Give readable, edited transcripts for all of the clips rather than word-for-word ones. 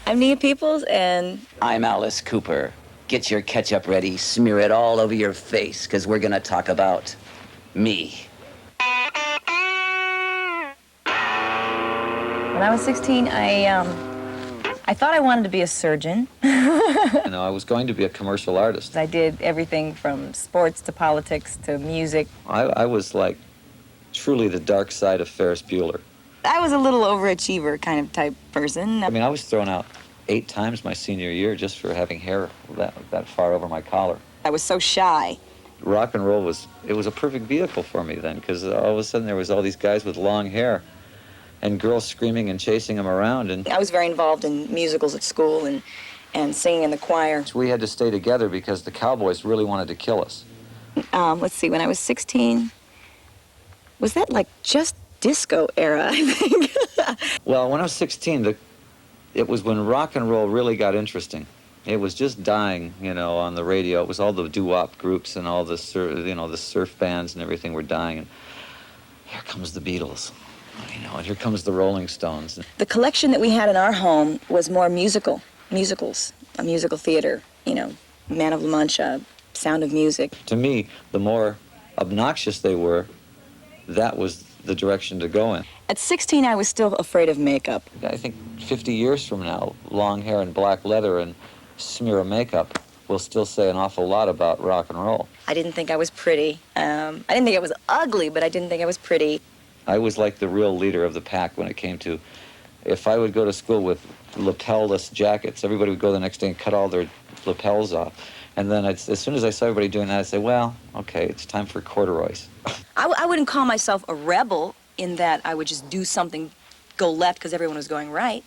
I'm Nia Peeples, and I'm Alice Cooper. Get your ketchup ready, smear it all over your face, because we're going to talk about me. when I was 16, I thought I wanted to be a surgeon. I was going to be a commercial artist. I did everything from sports to politics to music. I was like truly the dark side of Ferris Bueller. I was a little overachiever kind of type person. I mean, I was thrown out 8 times my senior year just for having hair that far over my collar. I was so shy. Rock and roll was a perfect vehicle for me then, because all of a sudden there was all these guys with long hair and girls screaming and chasing them around. And I was very involved in musicals at school and singing in the choir. we had to stay together because the Cowboys really wanted to kill us. Let's see, when I was 16, was that like just disco era, I think? Well, when I was 16, it was when rock and roll really got interesting. It was just dying, on the radio. It was all the doo-wop groups and all the surf bands and everything were dying. And here comes the Beatles, and here comes the Rolling Stones. The collection that we had in our home was more musicals, a musical theater, Man of La Mancha, Sound of Music. To me, the more obnoxious they were, that was the direction to go in. At 16, I was still afraid of makeup. I think 50 years from now, long hair and black leather and smear of makeup will still say an awful lot about rock and roll. I didn't think I was pretty. I didn't think I was ugly, but I didn't think I was pretty. I was like the real leader of the pack when it came to, if I would go to school with lapel-less jackets, everybody would go the next day and cut all their lapels off. And then as soon as I saw everybody doing that, I'd say, well, okay, it's time for corduroys. I wouldn't call myself a rebel in that I would just do something, go left because everyone was going right,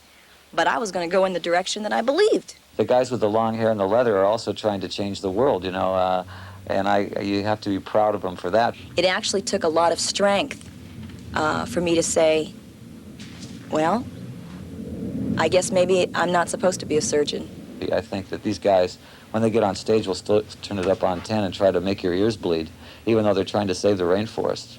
but I was going to go in the direction that I believed. The guys with the long hair and the leather are also trying to change the world, and you have to be proud of them for that. It actually took a lot of strength for me to say, well, I guess maybe I'm not supposed to be a surgeon. I think that these guys, when they get on stage, will still turn it up on 10 and try to make your ears bleed, even though they're trying to save the rainforest.